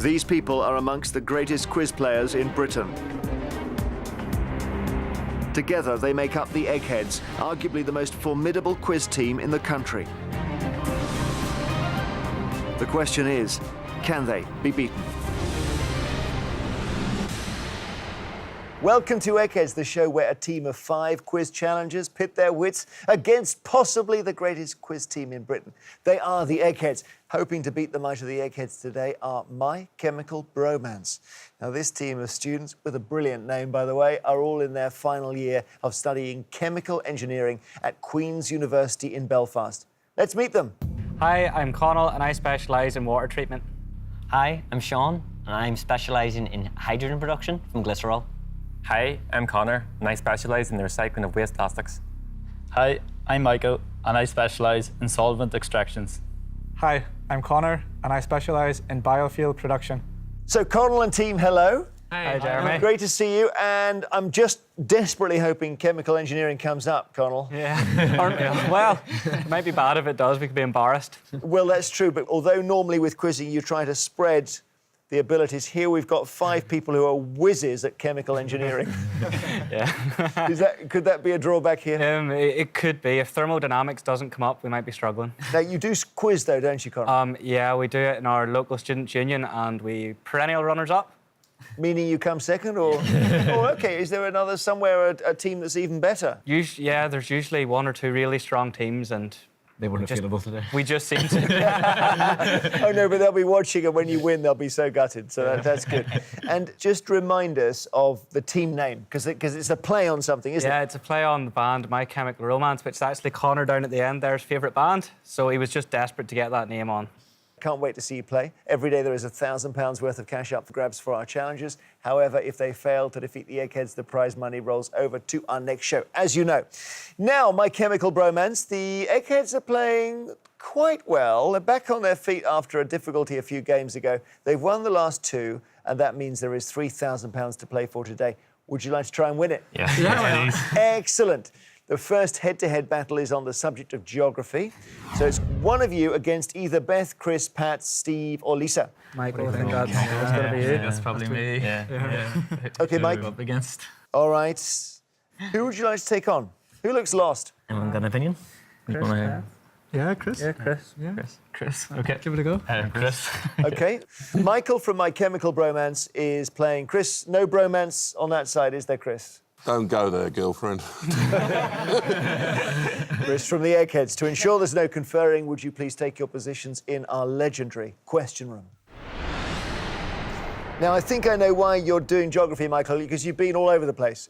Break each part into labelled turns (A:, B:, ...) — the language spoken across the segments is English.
A: These people are amongst the greatest quiz players in Britain. Together, they make up the Eggheads, arguably the most formidable quiz team in the country. The question is, can they be beaten? Welcome to Eggheads, the show where a team of 5 quiz challengers pit their wits against possibly the greatest quiz team in Britain. They are the Eggheads. Hoping to beat the might of the Eggheads today are My Chemical Bromance. Now, this team of students, with a brilliant name, by the way, are all in their final year of studying chemical engineering at Queen's University in Belfast. Let's meet them.
B: Hi, I'm Connell, and I specialise in water treatment.
C: Hi, I'm Sean, and I'm specialising in hydrogen production from glycerol.
D: Hi, I'm Connor, and I specialise in the recycling of waste plastics.
E: Hi, I'm Michael, and I specialise in solvent extractions.
F: Hi, I'm Connor, and I specialise in biofuel production.
A: So, Connell and team, hello.
B: Hi, Jeremy.
A: Great to see you, and I'm just desperately hoping chemical engineering comes up, Connell.
B: Yeah. Well, it might be bad if it does. We could be embarrassed.
A: Well, that's true, but although normally with quizzing you try to spread the abilities, here we've got 5 people who are whizzes at chemical engineering.
B: Yeah.
A: Could that be a drawback here?
B: It could be. If thermodynamics doesn't come up, we might be struggling.
A: Now, you do quiz, though, don't you, Connor?
B: Yeah, we do it in our local students' union, and we perennial runners-up.
A: Meaning you come second, or... Oh, OK, is there another somewhere, a team that's even better?
B: Yeah, there's usually 1 or 2 really strong teams, and...
G: They weren't available today.
B: We just seem to...
A: Oh, no, but they'll be watching, and when you win, they'll be so gutted. So that's good. And just remind us of the team name, because it's a play on something, isn't it?
B: Yeah, it's a play on the band My Chemical Romance, which is actually Connor down at the end there's favourite band. So he was just desperate to get that name on.
A: Can't wait to see you play. Every day there is £1,000 worth of cash up for grabs for our challengers. However, if they fail to defeat the Eggheads, the prize money rolls over to our next show, as you know. Now, My Chemical Bromance, the Eggheads are playing quite well. They're back on their feet after a difficulty a few games ago. They've won the last 2, and that means there is £3,000 to play for today. Would you like to try and win it?
D: Yeah.
A: Excellent. The first head-to-head battle is on the subject of geography. So it's one of you against either Beth, Chris, Pat, Steve or Lisa.
B: Michael, I think that's going to be you.
E: That's probably me. Yeah.
A: OK, Mike.
E: Up against.
A: All right. Who would you like to take on? Who looks lost?
C: Anyone got an opinion?
F: Yeah, Chris.
B: Yeah, Chris.
F: Yeah.
E: Chris. Okay.
F: Give it a go.
E: Chris.
A: OK. Michael from My Chemical Bromance is playing Chris. No bromance on that side, is there, Chris?
H: Don't go there, girlfriend.
A: Chris from the Eggheads. To ensure there's no conferring, would you please take your positions in our legendary question room? Now, I think I know why you're doing geography, Michael, because you've been all over the place.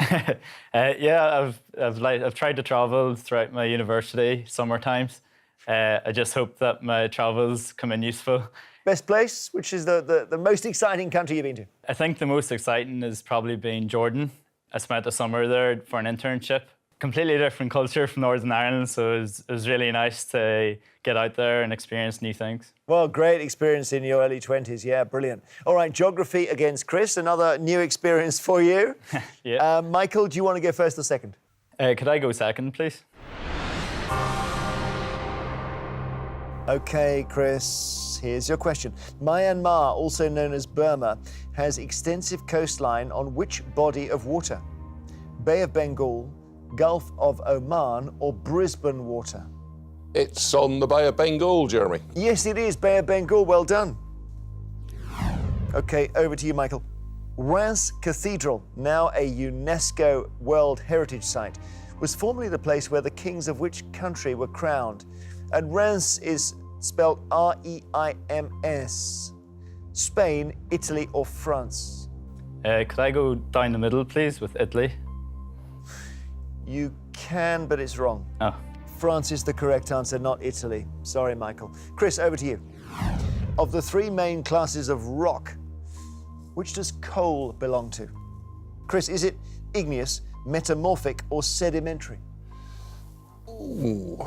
E: Yeah, I've tried to travel throughout my university summer times. I just hope that my travels come in useful.
A: Best place, which is the most exciting country you've been to?
E: I think the most exciting has probably been Jordan. I spent the summer there for an internship. Completely different culture from Northern Ireland, so it was really nice to get out there and experience new things.
A: Well, great experience in your early 20s. Yeah, brilliant. All right, geography against Chris, another new experience for you.
E: Yeah.
A: Michael, do you want to go first or second?
E: Could I go second, please?
A: OK, Chris, here's your question. Myanmar, also known as Burma, has extensive coastline on which body of water? Bay of Bengal, Gulf of Oman or Brisbane water?
H: It's on the Bay of Bengal, Jeremy.
A: Yes, it is Bay of Bengal. Well done. OK, over to you, Michael. Reims Cathedral, now a UNESCO World Heritage Site, was formerly the place where the kings of which country were crowned? And Reims is spelled R-E-I-M-S. Spain, Italy or France?
E: Could I go down the middle, please, with Italy?
A: You can, but it's wrong.
E: Oh.
A: France is the correct answer, not Italy. Sorry, Michael. Chris, over to you. Of the 3 main classes of rock, which does coal belong to? Chris, is it igneous, metamorphic or sedimentary?
H: Ooh.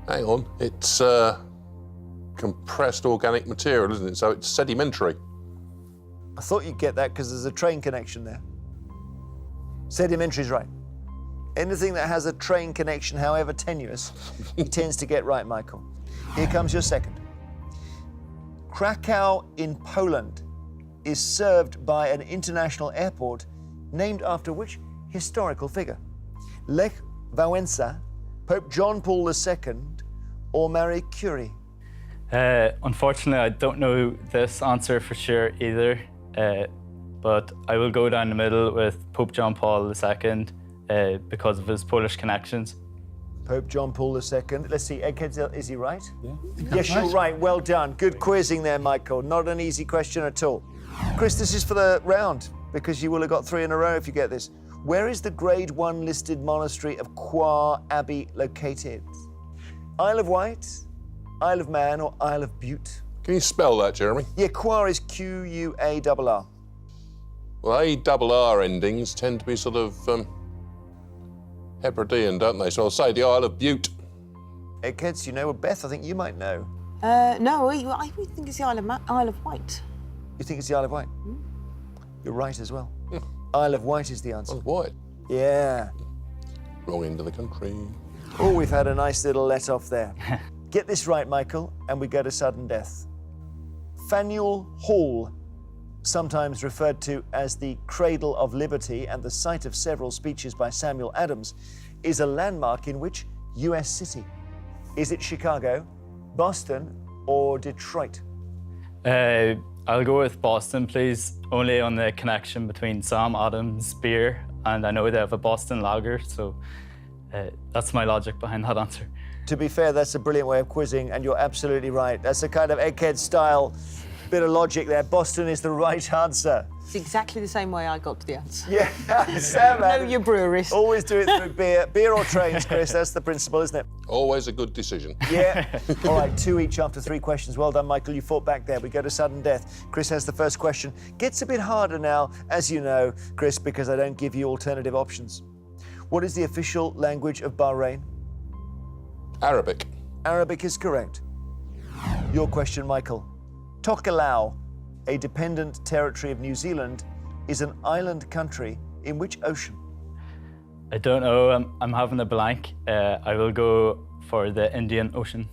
H: Hang on. It's compressed organic material, isn't it? So it's sedimentary.
A: I thought you'd get that because there's a train connection there. Sedimentary's right. Anything that has a train connection, however tenuous, he tends to get right, Michael. Here comes your second. Krakow in Poland is served by an international airport named after which historical figure? Lech Wałęsa, Pope John Paul II, or Marie Curie?
E: Unfortunately, I don't know this answer for sure either, but I will go down the middle with Pope John Paul II because of his Polish connections.
A: Pope John Paul II. Let's see, Eggheads, is he right?
G: Yeah.
A: Yes, you're right. Well done. Good quizzing there, Michael. Not an easy question at all. Chris, this is for the round because you will have got 3 in a row if you get this. Where is the Grade 1 listed monastery of Quar Abbey located? Isle of Wight, Isle of Man, or Isle of Bute?
H: Can you spell that, Jeremy?
A: Yeah, Quar is Q-U-A-R-R.
H: Well, A-double-R endings tend to be sort of Hebridean, don't they? So I'll say the Isle of Bute.
A: Eggheads, you know, well, Beth, I think you might know.
I: No, I think it's the Isle of Wight.
A: You think it's the Isle of Wight? You're right as well. Isle of Wight is the answer.
H: Isle of Wight.
A: Yeah.
H: Wrong end of the country.
A: Oh, we've had a nice little let-off there. Get this right, Michael, and we go to sudden death. Faneuil Hall, sometimes referred to as the Cradle of Liberty and the site of several speeches by Samuel Adams, is a landmark in which US city? Is it Chicago, Boston, or Detroit?
E: I'll go with Boston, please, only on the connection between Sam Adams' beer, and I know they have a Boston lager, so that's my logic behind that answer.
A: To be fair, that's a brilliant way of quizzing, and you're absolutely right. That's a kind of Egghead style bit of logic there. Boston is the right answer.
I: It's exactly the same way I got to the answer.
A: Yeah, Sam,
I: Know your breweries.
A: always do it through beer or trains, Chris. That's the principle, isn't it?
H: Always a good decision.
A: Yeah. All right, 2 each after 3 questions. Well done, Michael. You fought back there. We go to sudden death. Chris has the first question. Gets a bit harder now, as you know, Chris, because I don't give you alternative options. What is the official language of Bahrain?
H: Arabic.
A: Arabic is correct. Your question, Michael. Tokelau, a dependent territory of New Zealand, is an island country in which ocean?
E: I don't know, I'm having a blank. I will go for the Indian Ocean.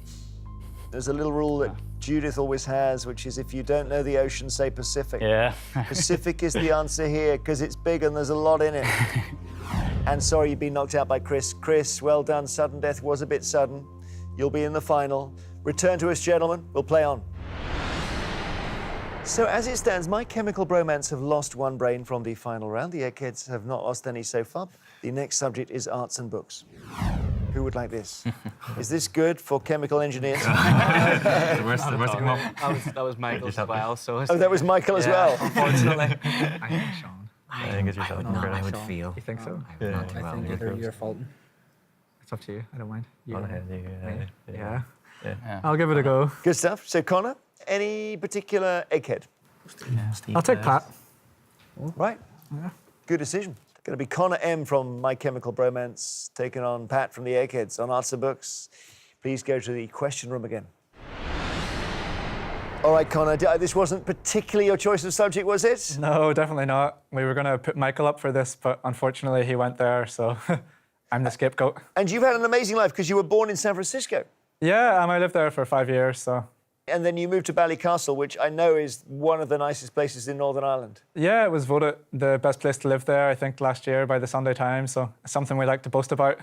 A: There's a little rule that Judith always has, which is if you don't know the ocean, say Pacific.
E: Yeah.
A: Pacific is the answer here because it's big and there's a lot in it. And sorry, you've been knocked out by Chris. Chris, well done. Sudden death was a bit sudden. You'll be in the final. Return to us, gentlemen. We'll play on. So as it stands, My Chemical Bromance have lost 1 brain from the final round. The Eggheads have not lost any so far. The next subject is arts and books. Who would like this? Is this good for chemical engineers?
D: The worst to come up.
B: That was Michael as well. So
A: Oh, that was Michael as well.
B: Unfortunately.
J: I think Sean.
D: I think it's yourself.
J: No, I would feel.
B: You think so?
J: I
D: Yeah.
J: think
D: Well,
J: either you're faulting. It's up to you. I don't mind.
D: Go ahead,
B: Yeah.
F: I'll give it a go.
A: Good stuff. So Connor, any particular egghead?
F: I'll take Pat.
A: Right. Good decision. Going to be Connor M from My Chemical Bromance taking on Pat from the Eggheads on Arts and Books. Please go to the question room again. All right, Connor, this wasn't particularly your choice of subject, was it?
F: No, definitely not. We were going to put Michael up for this, but unfortunately he went there, so I'm the scapegoat.
A: And you've had an amazing life because you were born in San Francisco.
F: Yeah, I lived there for 5 years, so.
A: And then you moved to Ballycastle, which I know is one of the nicest places in Northern Ireland.
F: Yeah, it was voted the best place to live there, I think, last year by the Sunday Times, so it's something we like to boast about.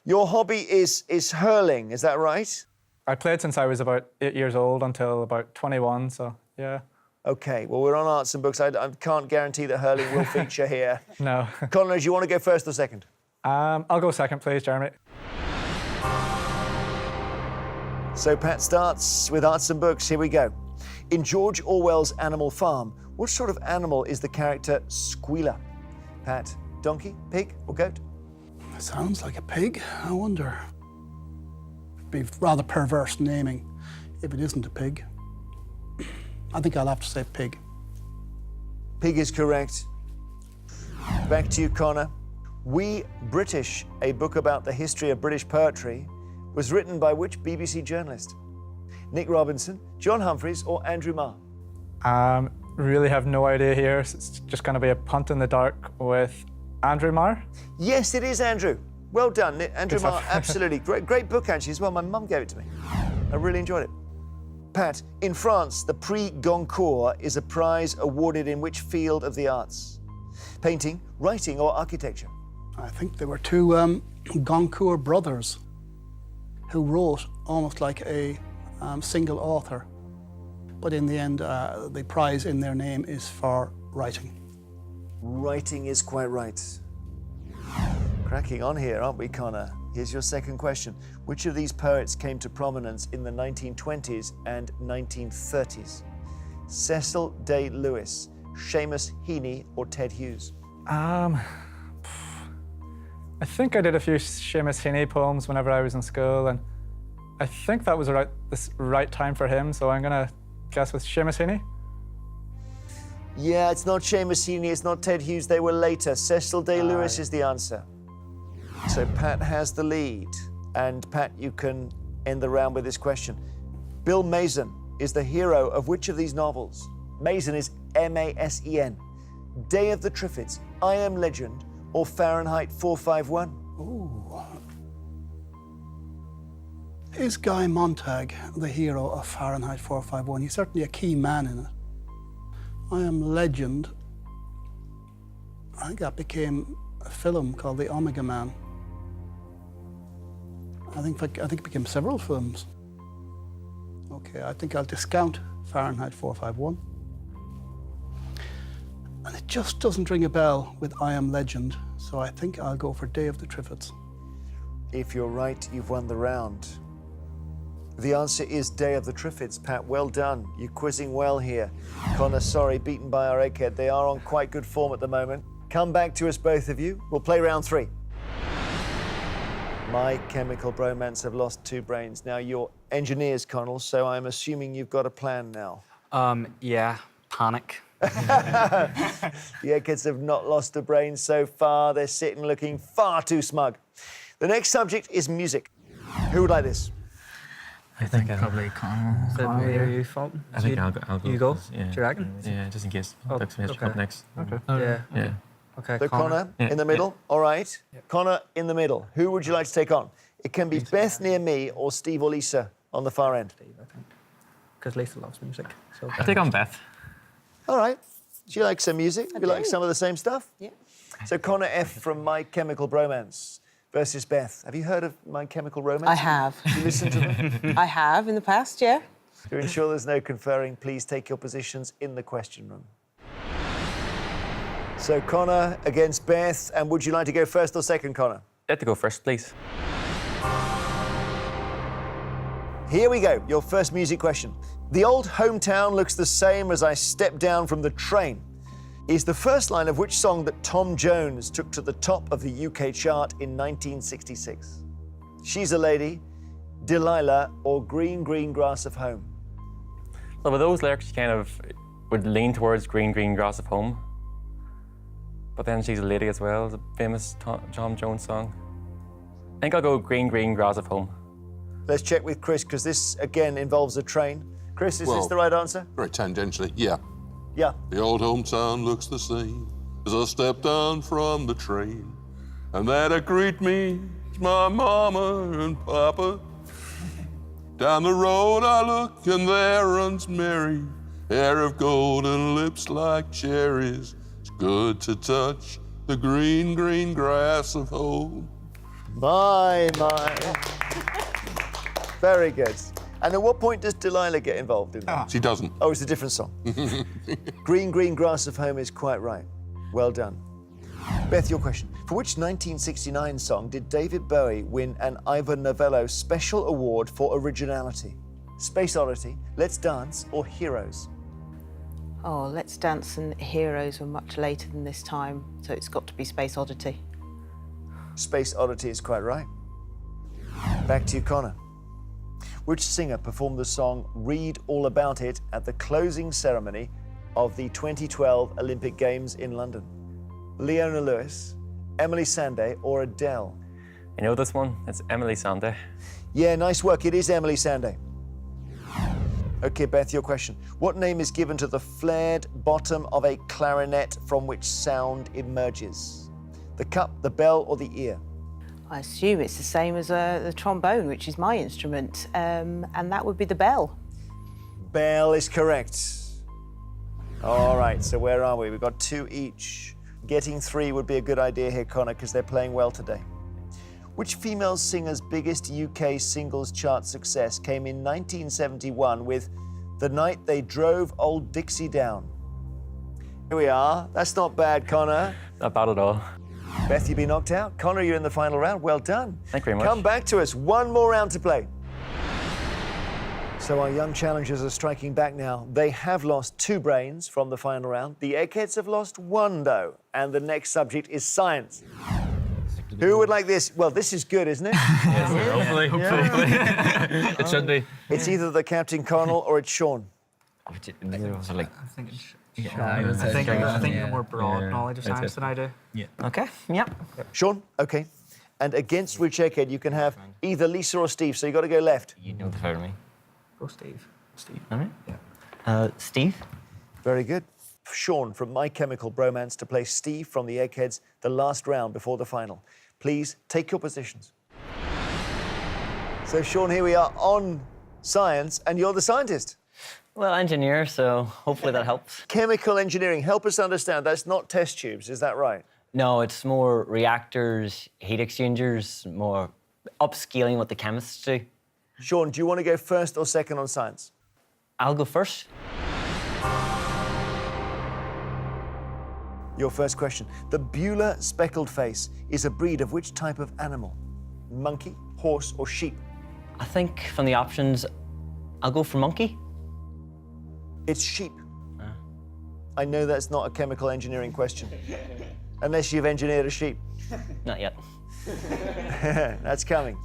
A: Your hobby is hurling, is that right?
F: I played since I was about 8 years old until about 21, so yeah.
A: OK, well, we're on Arts and Books. I can't guarantee that hurling will feature here.
F: No.
A: Connor, do you want to go first or second?
F: I'll go second, please, Jeremy.
A: So Pat starts with Arts and Books. Here we go. In George Orwell's Animal Farm, what sort of animal is the character Squealer? Pat, donkey, pig, or goat?
G: Sounds like a pig. I wonder. It'd be rather perverse naming if it isn't a pig. I think I'll have to say pig.
A: Pig is correct. Back to you, Connor. We British, a book about the history of British poetry, was written by which BBC journalist? Nick Robinson, John Humphreys, or Andrew Marr?
F: Really have no idea here. So it's just going to be a punt in the dark with Andrew Marr.
A: Yes, it is Andrew. Well done, Andrew
F: Good
A: Marr.
F: stuff.
A: Absolutely. Great book, actually, as well. My mum gave it to me. I really enjoyed it. Pat, in France, the Prix Goncourt is a prize awarded in which field of the arts? Painting, writing, or architecture?
G: I think there were two Goncourt brothers who wrote almost like a single author. But in the end, the prize in their name is for writing.
A: Writing is quite right. Cracking on here, aren't we, Connor? Here's your second question. Which of these poets came to prominence in the 1920s and 1930s? Cecil Day Lewis, Seamus Heaney, or Ted Hughes?
F: I think I did a few Seamus Heaney poems whenever I was in school, and I think that was the right time for him, so I'm gonna guess with Seamus Heaney.
A: Yeah, it's not Seamus Heaney, it's not Ted Hughes, they were later. Cecil Day Lewis is the answer. So Pat has the lead. And Pat, you can end the round with this question. Bill Mason is the hero of which of these novels? Mason is M-A-S-E-N. Day of the Triffids, I Am Legend, or Fahrenheit 451?
G: Ooh. Is Guy Montag the hero of Fahrenheit 451? He's certainly a key man in it. I Am Legend, I think that became a film called The Omega Man. I think it became several films. Okay, I think I'll discount Fahrenheit 451. And it just doesn't ring a bell with I Am Legend, so I think I'll go for Day of the Triffids.
A: If you're right, you've won the round. The answer is Day of the Triffids. Pat, well done. You're quizzing well here. Connor, sorry, beaten by our egghead. They are on quite good form at the moment. Come back to us, both of you. We'll play round 3. My Chemical Bromance have lost 2 brains. Now, you're engineers, Connell, so I'm assuming you've got a plan now.
B: Yeah, panic.
A: The Eggheads have not lost a brain so far. They're sitting looking far too smug. The next subject is music. Who would like this?
J: I think probably Connor.
B: Is it me or you, Fulton?
D: I think I'll go.
B: You go?
D: Yeah.
B: Do you reckon?
D: Yeah, just in case.
B: Oh,
D: Ducks finish
B: okay.
D: up next.
F: Okay.
B: Yeah.
D: Yeah.
B: Okay,
A: So Connor in the middle, all right. Connor in the middle. Who would you like to take on? It can be Beth near me or Steve or Lisa on the far end.
B: Steve, I think. Because Lisa loves music. So
D: I'll take on Beth.
A: All right. Do you like some music?
I: I
A: You like
I: do.
A: some of the same stuff?
I: Yeah.
A: So Connor F from My Chemical Bromance versus Beth. Have you heard of My Chemical Romance?
I: I have.
A: You listened to them?
I: I have in the past, yeah.
A: To ensure there's no conferring, please take your positions in the question room. So Connor against Beth, and would you like to go first or second, Connor?
D: Let to go first, please.
A: Here we go, your first music question. The old hometown looks the same as I step down from the train is the first line of which song that Tom Jones took to the top of the UK chart in 1966? She's a Lady, Delilah, or Green, Green Grass of Home?
D: Well, with those lyrics, you kind of would lean towards Green, Green Grass of Home. But then She's a Lady as well, the famous Tom Jones song. I think I'll go Green, Green Grass of Home.
A: Let's check with Chris, because this, again, involves a train. Chris, is this
H: Well-
A: the right answer?
H: Very tangentially, yeah.
A: Yeah.
H: The old hometown looks the same as I step down from the train. And there to greet me is my mama and papa. Down the road I look and there runs Mary, hair of gold and lips like cherries. It's good to touch the green, green grass of home.
A: My. Very good. And at what point does Delilah get involved in that?
H: She doesn't.
A: Oh, it's a different song. Green, Green Grass of Home is quite right. Well done. Beth, your question. For which 1969 song did David Bowie win an Ivor Novello Special Award for Originality? Space Oddity, Let's Dance, or Heroes?
I: Oh, Let's Dance and Heroes were much later than this time, so it's got to be Space Oddity.
A: Space Oddity is quite right. Back to you, Connor. Which singer performed the song Read All About It at the closing ceremony of the 2012 Olympic Games in London? Leona Lewis, Emily Sandé, or Adele?
D: I know this one. It's Emily Sandé.
A: Yeah, nice work. It is Emily Sandé. Okay, Beth, your question. What name is given to the flared bottom of a clarinet from which sound emerges? The cup, the bell, or the ear?
I: I assume it's the same as the trombone, which is my instrument, and that would be the bell.
A: Bell is correct. All right, so where are we? We've got 2 each. Getting 3 would be a good idea here, Connor, because they're playing well today. Which female singer's biggest UK singles chart success came in 1971 with The Night They Drove Old Dixie Down? Here we are. That's not bad, Connor.
D: Not bad at all.
A: Beth, you've been knocked out. Connor, you're in the final round. Well done.
D: Thank you very much.
A: Come back to us. 1 more round to play. So our young challengers are striking back now. They have lost 2 brains from the final round. The Eggheads have lost 1, though. And the next subject is science. Who would like this? Well, this is good, isn't it?
J: Hopefully. It should be.
A: It's either the Captain Connell or it's Sean.
J: I think it's
B: I think you're more broad knowledge of science than I do.
J: Yeah.
C: Okay, yeah.
A: Sean, okay. And against which Egghead, you can have either Lisa or Steve, so you've got to go left.
C: You know the better me.
B: Go Steve.
C: Steve. All right. Yeah. Steve?
A: Very good. Sean from My Chemical Bromance to play Steve from the Eggheads, the last round before the final. Please take your positions. So, Sean, here we are on science, and you're the scientist.
C: Well, engineer, so hopefully that helps.
A: Chemical engineering, help us understand, that's not test tubes, is that right?
C: No, it's more reactors, heat exchangers, more upscaling what the chemists do.
A: Sean, do you want to go first or second on science?
C: I'll go first.
A: Your first question. The Beulah speckled face is a breed of which type of animal? Monkey, horse, or sheep?
C: I think from the options, I'll go for monkey.
A: It's sheep. I know that's not a chemical engineering question. Unless you've engineered a sheep.
C: Not yet.
A: That's coming.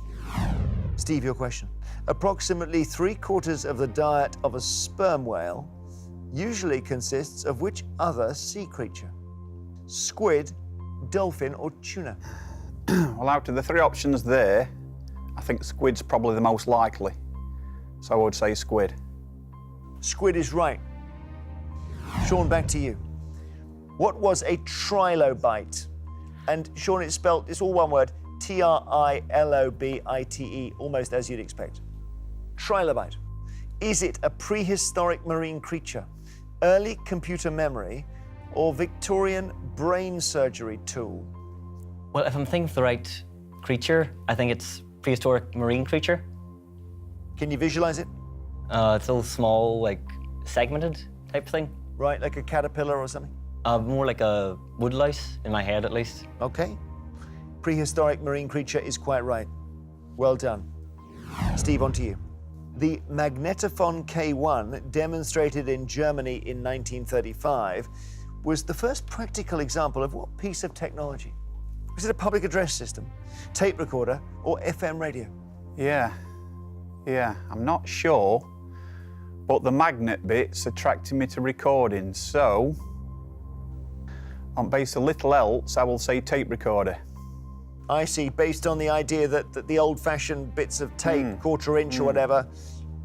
A: Steve, your question. Approximately 3/4 of the diet of a sperm whale usually consists of which other sea creature? Squid, dolphin, or tuna?
K: Well, out of the 3 options there, I think squid's probably the most likely. So I would say squid.
A: Squid is right. Sean, back to you. What was a trilobite? And Sean, it's spelled, it's all one word, Trilobite, almost as you'd expect. Trilobite. Is it a prehistoric marine creature, early computer memory, or Victorian brain surgery tool?
C: Well, if I'm thinking of the right creature, I think it's prehistoric marine creature.
A: Can you visualize it?
C: It's a little small, like segmented type thing.
A: Right, like a caterpillar or something?
C: More like a woodlouse, in my head at least.
A: Okay. Prehistoric marine creature is quite right. Well done. Steve, on to you. The magnetophone K1, demonstrated in Germany in 1935, was the first practical example of what piece of technology? Was it a public address system, tape recorder, or FM radio?
K: Yeah, I'm not sure, but the magnet bit's attracting me to recording, so on base of little else, I will say tape recorder.
A: I see, based on the idea that the old-fashioned bits of tape, 1/4 inch or whatever,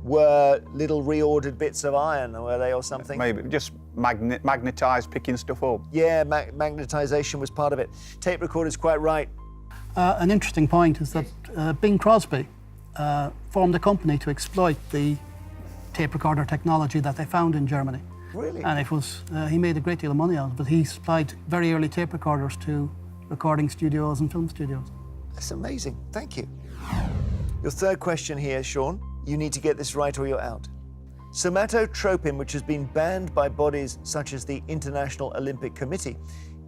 A: were little reordered bits of iron, were they, or something?
K: Maybe just magnetised, picking stuff up.
A: Yeah, magnetisation was part of it. Tape recorder's quite right.
G: An interesting point is that Bing Crosby formed a company to exploit the tape recorder technology that they found in Germany.
A: Really?
G: And it was, he made a great deal of money out of it, but he supplied very early tape recorders to recording studios and film studios.
A: That's amazing. Thank you. Your third question here, Sean. You need to get this right or you're out. Somatotropin, which has been banned by bodies such as the International Olympic Committee,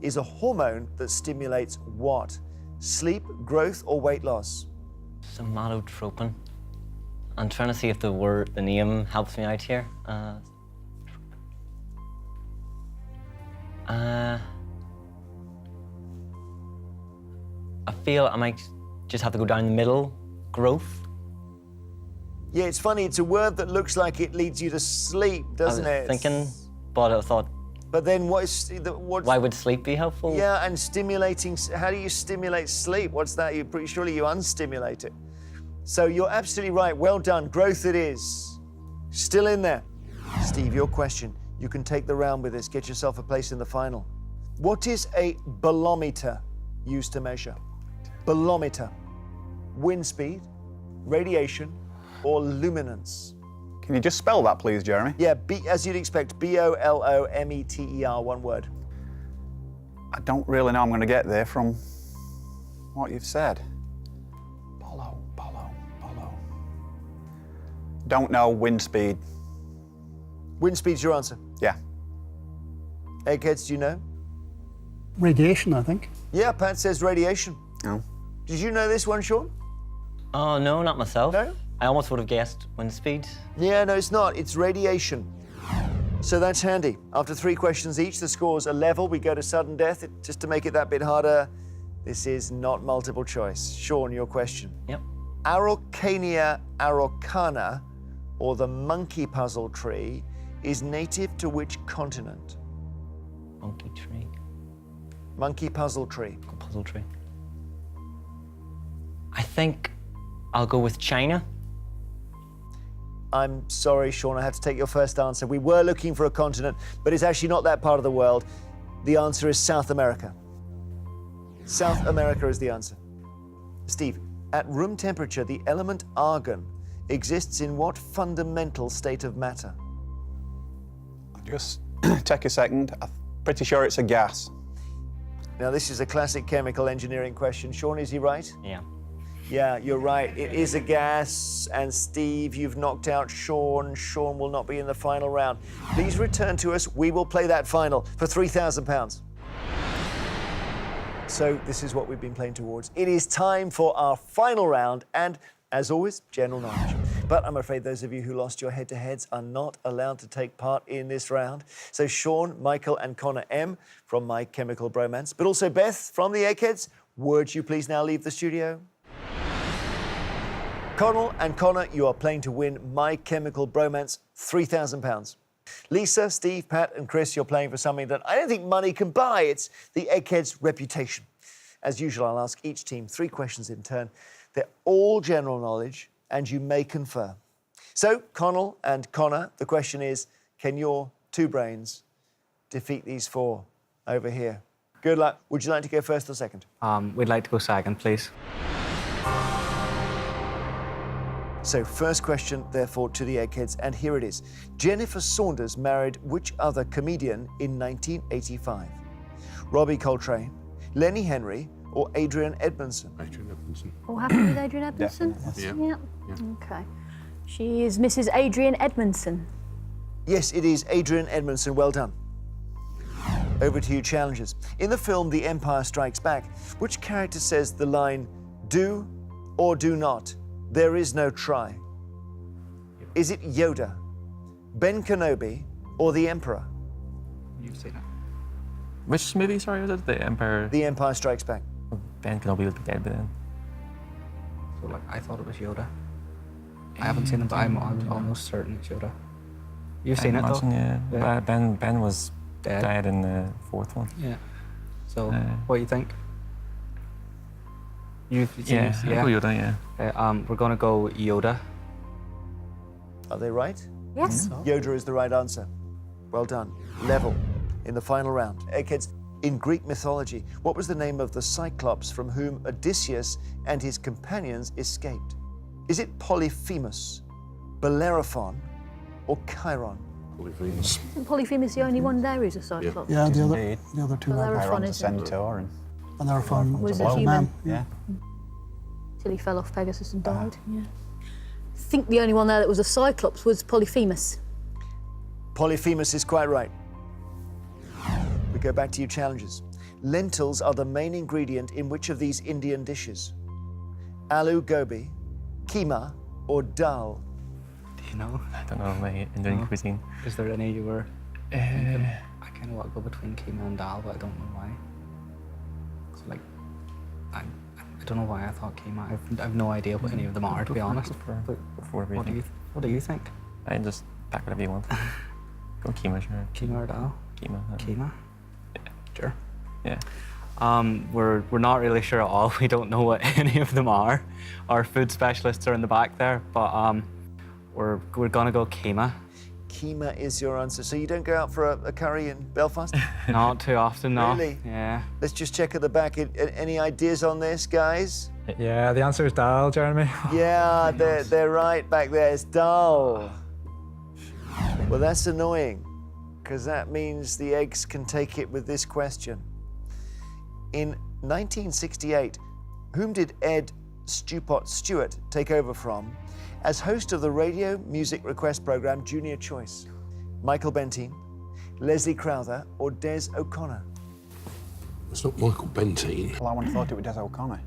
A: is a hormone that stimulates what? Sleep, growth, or weight loss?
C: Somatotropin. I'm trying to see if the name helps me out here. I feel I might just have to go down the middle. Growth.
A: Yeah, it's funny. It's a word that looks like it leads you to sleep, doesn't
C: I
A: it?
C: was thinking, but I thought,
A: But then what's
C: why would sleep be helpful?
A: Yeah, and stimulating. How do you stimulate sleep? What's that? You pretty surely you unstimulate it. So you're absolutely right. Well done. Growth it is. Still in there. Steve, your question. You can take the round with this. Get yourself a place in the final. What is a bolometer used to measure? Bolometer. Wind speed, radiation, or luminance?
K: Can you just spell that, please, Jeremy?
A: Yeah, as you'd expect, B-O-L-O-M-E-T-E-R, one word.
K: I don't really know I'm going to get there from what you've said. Polo. Don't know. Wind speed.
A: Wind speed's your answer.
K: Yeah.
A: Eggheads, do you know?
G: Radiation, I think.
A: Yeah, Pat says radiation.
K: No.
A: Did you know this one, Sean?
C: Oh, no, not myself.
A: No?
C: I almost would have guessed wind speed.
A: Yeah, no, it's not. It's radiation. So that's handy. After 3 questions each, the scores are level. We go to sudden death. Just to make it that bit harder, this is not multiple choice. Sean, your question.
C: Yep.
A: Araucania araucana, or the monkey puzzle tree, is native to which continent?
C: Monkey tree.
A: Monkey puzzle tree.
C: Puzzle tree. I think I'll go with China.
A: I'm sorry, Sean, I have to take your first answer. We were looking for a continent, but it's actually not that part of the world. The answer is South America. South America is the answer. Steve, at room temperature, the element argon exists in what fundamental state of matter?
K: Just take a second. I'm pretty sure it's a gas.
A: Now, this is a classic chemical engineering question. Sean, is he right?
C: Yeah.
A: Yeah, you're right. It is a gas. And Steve, you've knocked out Sean. Sean will not be in the final round. Please return to us. We will play that final for £3,000. So this is what we've been playing towards. It is time for our final round. And as always, general knowledge. But I'm afraid those of you who lost your head-to-heads are not allowed to take part in this round. So Sean, Michael and Connor M. from My Chemical Bromance, but also Beth from the Eggheads, would you please now leave the studio? Connell and Connor, you are playing to win My Chemical Bromance, £3,000. Lisa, Steve, Pat and Chris, you're playing for something that I don't think money can buy. It's the Eggheads' reputation. As usual, I'll ask each team 3 questions in turn. They're all general knowledge, and you may confer. So, Connell and Connor, the question is, can your 2 brains defeat these 4 over here? Good luck. Would you like to go first or second?
B: We'd like to go second, please.
A: So, first question, therefore, to the Eggheads, and here it is. Jennifer Saunders married which other comedian in 1985? Robbie Coltrane, Lenny Henry, or Adrian Edmondson?
H: Adrian Edmondson.
L: All happy with Adrian Edmondson?
H: Definitely,
L: Yeah. Okay. She is Mrs. Adrian Edmondson.
A: Yes, it is Adrian Edmondson. Well done. Over to you, challengers. In the film The Empire Strikes Back, which character says the line, "Do or do not, there is no try"? Is it Yoda, Ben Kenobi, or the Emperor?
B: You've seen it.
D: Which movie, sorry, was it? The Empire?
A: The Empire Strikes Back.
D: Ben Kenobi would be dead by then.
B: So, like, I thought it was Yoda. I haven't seen it, but I'm almost certain it's Yoda. You've seen it, though?
D: Yeah. Ben was
B: Dead.
D: died in the 4th one.
B: Yeah. So, what do you think? You've seen
D: Yeah,
B: it?
D: I'll go Yoda, yeah.
B: We're going to go Yoda.
A: Are they right?
L: Yes.
A: Yoda is the right answer. Well done. Level in the final round. Eggheads, in Greek mythology, what was the name of the Cyclops from whom Odysseus and his companions escaped? Is it Polyphemus, Bellerophon, or Chiron?
H: Polyphemus.
L: Isn't Polyphemus the only one there who's a Cyclops?
G: Yeah, the
K: Indeed.
G: other 2
L: Bellerophon.
G: are.
K: Chiron's a
L: isn't it?
K: centaur
G: And they're from
L: Was a
K: blow.
L: human.
G: man.
K: yeah.
L: Till he fell off Pegasus and died. Yeah. I think the only one there that was a Cyclops was Polyphemus.
A: Polyphemus is quite right. We go back to you, challengers. Lentils are the main ingredient in which of these Indian dishes? Aloo gobi, keema, or dal?
B: Do you know?
D: I don't know my Indian cuisine.
B: Is there any you were thinking? I kind of want to go between keema and dal, but I don't know why. So, like, I don't know why I thought keema. I've no idea what any of them are, to be honest. What do you think?
D: I just pack whatever you want. Go keema, sure.
B: Keema or dal?
D: Keema.
B: Keema? Sure.
D: Yeah.
B: We're not really sure at all. We don't know what any of them are. Our food specialists are in the back there, but we're gonna go keema.
A: Keema is your answer. So you don't go out for a curry in Belfast?
B: Not too often, no.
A: Really?
B: Yeah.
A: Let's just check at the back. Any ideas on this, guys?
F: Yeah, the answer is dal, Jeremy.
A: Yeah, they're right back there. It's dal. Well, that's annoying, because that means the eggs can take it with this question. In 1968, whom did Ed Stewpot Stewart take over from as host of the radio music request program Junior Choice? Michael Bentine, Leslie Crowther, or Des O'Connor?
H: It's not Michael Bentine.
K: Well, I would have thought it was Des O'Connor.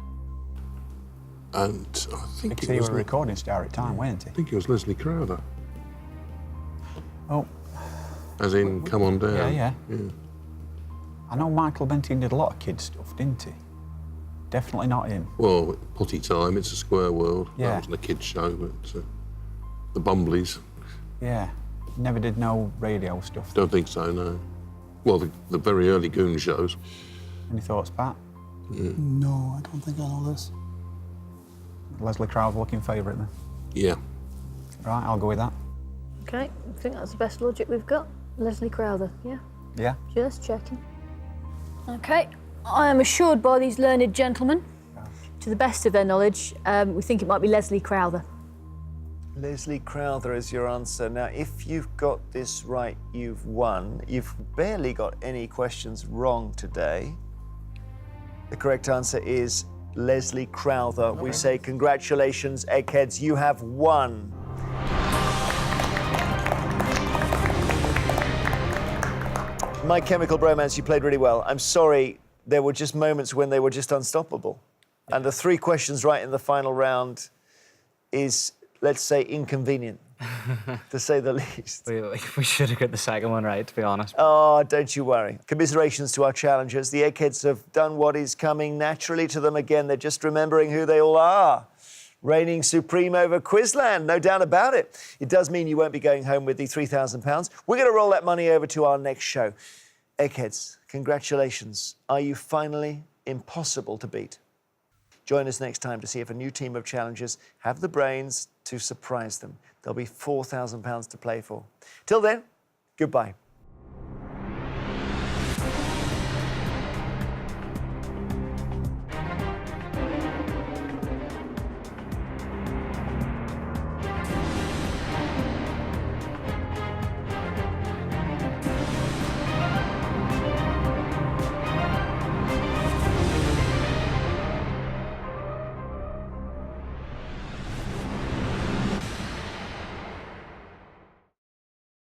H: And I think
K: Because
H: it
K: he
H: was
K: was a recording star at the time, weren't he?
H: I think it was Leslie Crowther.
K: Oh.
H: As in, come on down.
K: Yeah. I know Michael Bentine did a lot of kids stuff, didn't he? Definitely not him.
H: Well, Potty Time, It's a Square World.
K: Yeah.
H: That wasn't a kid's show, but the Bumbleys.
K: Yeah. Never did no radio stuff.
H: Don't think so, no. Well, the very early Goon shows.
K: Any thoughts, Pat?
G: No, I don't think I know this.
K: Leslie Crowther looking favourite then?
H: Yeah.
K: Right, I'll go with that.
L: Okay, I think that's the best logic we've got. Leslie Crowther, yeah?
K: Yeah?
L: Just checking. Okay, I am assured by these learned gentlemen, to the best of their knowledge, we think it might be Leslie Crowther.
A: Leslie Crowther is your answer. Now, if you've got this right, you've won. You've barely got any questions wrong today. The correct answer is Leslie Crowther. Okay. We say congratulations, Eggheads, you have won. My Chemical Bromance, you played really well. I'm sorry, there were just moments when they were just unstoppable. And the 3 questions right in the final round is, let's say, inconvenient, to say the least.
B: We should have got the second one right, to be honest.
A: Oh, don't you worry. Commiserations to our challengers. The Eggheads have done what is coming naturally to them again. They're just remembering who they all are. Reigning supreme over Quizland, no doubt about it. It does mean you won't be going home with the £3,000. We're going to roll that money over to our next show. Eggheads, congratulations. Are you finally impossible to beat? Join us next time to see if a new team of challengers have the brains to surprise them. There'll be £4,000 to play for. Till then, goodbye.